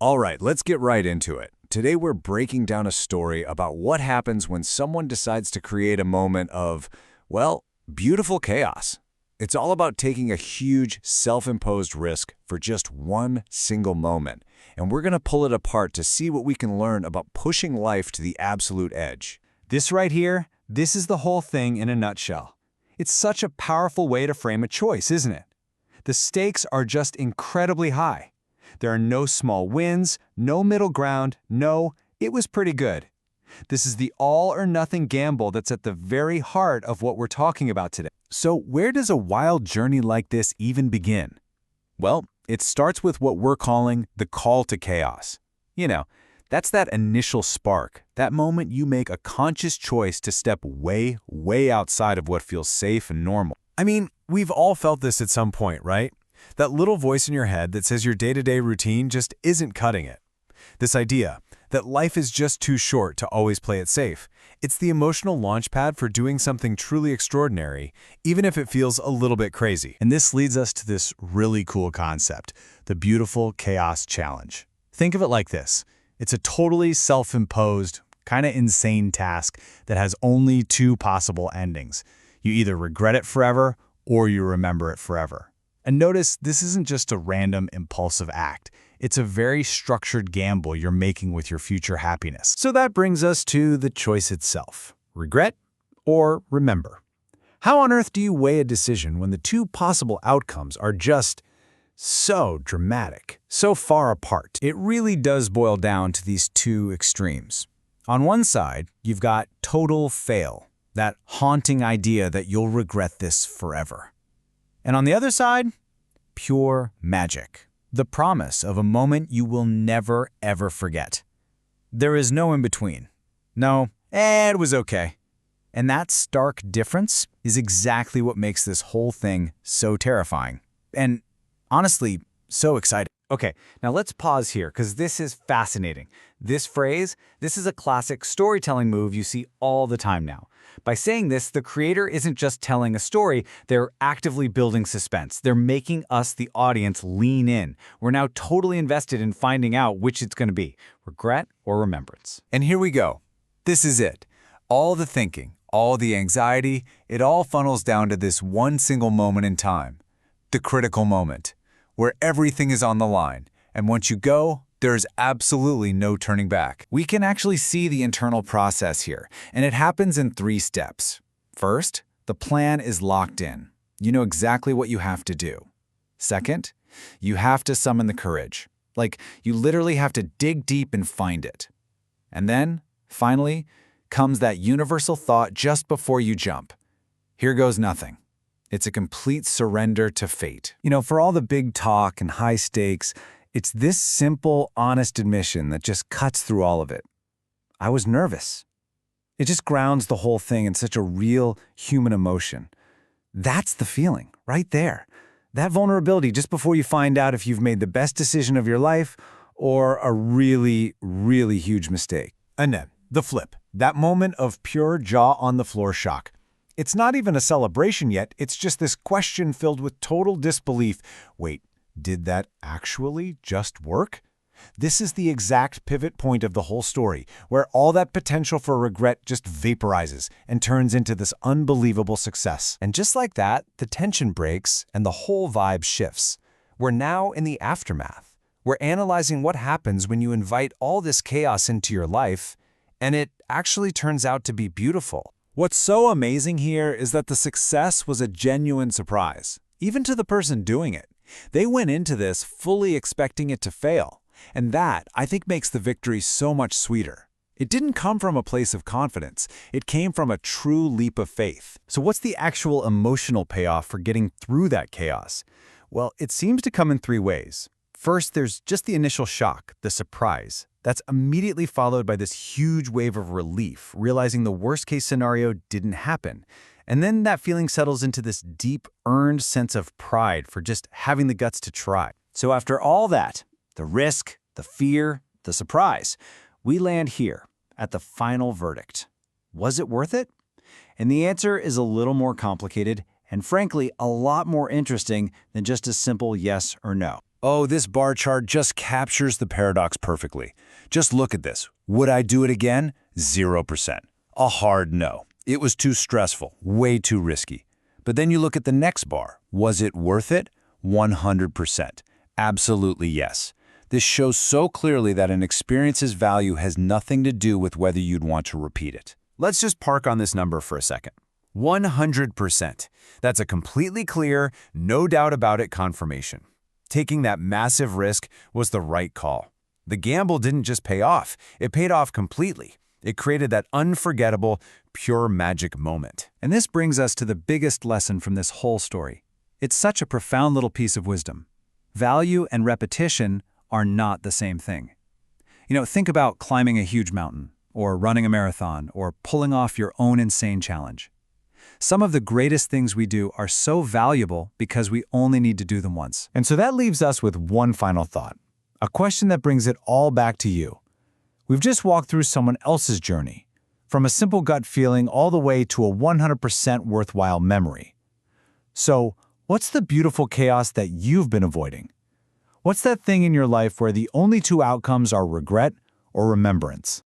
All right, let's get right into it. Today we're breaking down a story about what happens when someone decides to create a moment of, well, beautiful chaos. It's all about taking a huge, self-imposed risk for just one single moment. And we're going to pull it apart to see what we can learn about pushing life to the absolute edge. This right here, this is the whole thing in a nutshell. It's such a powerful way to frame a choice, isn't it? The stakes are just incredibly high. There are no small wins, no middle ground, no, it was pretty good. This is the all-or-nothing gamble that's at the very heart of what we're talking about today. So where does a wild journey like this even begin? Well, it starts with what we're calling the call to chaos. You know, that's that initial spark, that moment you make a conscious choice to step way, way outside of what feels safe and normal. I mean, we've all felt this at some point, right? That little voice in your head that says your day-to-day routine just isn't cutting it. This idea that life is just too short to always play it safe. It's the emotional launchpad for doing something truly extraordinary, even if it feels a little bit crazy. And this leads us to this really cool concept, the beautiful chaos challenge. Think of it like this. It's a totally self-imposed, kind of insane task that has only two possible endings. You either regret it forever or you remember it forever. And notice, this isn't just a random, impulsive act. It's a very structured gamble you're making with your future happiness. So that brings us to the choice itself. Regret or remember? How on earth do you weigh a decision when the two possible outcomes are just so dramatic, so far apart? It really does boil down to these two extremes. On one side, you've got total fail, that haunting idea that you'll regret this forever. And on the other side, pure magic, the promise of a moment you will never, ever forget. There is no in-between. No, it was okay. And that stark difference is exactly what makes this whole thing so terrifying. And honestly, so exciting. Okay, now let's pause here because this is fascinating. This phrase, this is a classic storytelling move you see all the time now. By saying this, the creator isn't just telling a story, they're actively building suspense. They're making us, the audience, lean in. We're now totally invested in finding out which it's going to be, regret or remembrance. And here we go. This is it. All the thinking, all the anxiety, it all funnels down to this one single moment in time. The critical moment, where everything is on the line. And once you go, there's absolutely no turning back. We can actually see the internal process here, and it happens in 3 steps. First, the plan is locked in. You know exactly what you have to do. Second, you have to summon the courage. Like, you literally have to dig deep and find it. And then, finally, comes that universal thought just before you jump. Here goes nothing. It's a complete surrender to fate. You know, for all the big talk and high stakes, it's this simple, honest admission that just cuts through all of it. I was nervous. It just grounds the whole thing in such a real human emotion. That's the feeling, right there. That vulnerability just before you find out if you've made the best decision of your life or a really, really huge mistake. And then, the flip. That moment of pure jaw-on-the-floor shock. It's not even a celebration yet, it's just this question filled with total disbelief. Wait, did that actually just work? This is the exact pivot point of the whole story, where all that potential for regret just vaporizes and turns into this unbelievable success. And just like that, the tension breaks and the whole vibe shifts. We're now in the aftermath. We're analyzing what happens when you invite all this chaos into your life, and it actually turns out to be beautiful. What's so amazing here is that the success was a genuine surprise, even to the person doing it. They went into this fully expecting it to fail, and that, I think, makes the victory so much sweeter. It didn't come from a place of confidence. It came from a true leap of faith. So what's the actual emotional payoff for getting through that chaos? Well, it seems to come in 3 ways. First, there's just the initial shock, the surprise. That's immediately followed by this huge wave of relief, realizing the worst-case scenario didn't happen. And then that feeling settles into this deep, earned sense of pride for just having the guts to try. So after all that, the risk, the fear, the surprise, we land here at the final verdict. Was it worth it? And the answer is a little more complicated and, frankly, a lot more interesting than just a simple yes or no. Oh, this bar chart just captures the paradox perfectly. Just look at this. Would I do it again? 0%. A hard no. It was too stressful, way too risky. But then you look at the next bar. Was it worth it? 100%. Absolutely yes. This shows so clearly that an experience's value has nothing to do with whether you'd want to repeat it. Let's just park on this number for a second. 100%. That's a completely clear, no doubt about it confirmation. Taking that massive risk was the right call. The gamble didn't just pay off, it paid off completely. It created that unforgettable, pure magic moment. And this brings us to the biggest lesson from this whole story. It's such a profound little piece of wisdom. Value and repetition are not the same thing. Think about climbing a huge mountain, or running a marathon, or pulling off your own insane challenge. Some of the greatest things we do are so valuable because we only need to do them once. And so that leaves us with one final thought, a question that brings it all back to you. We've just walked through someone else's journey, from a simple gut feeling all the way to a 100% worthwhile memory. So, what's the beautiful chaos that you've been avoiding? What's that thing in your life where the only two outcomes are regret or remembrance?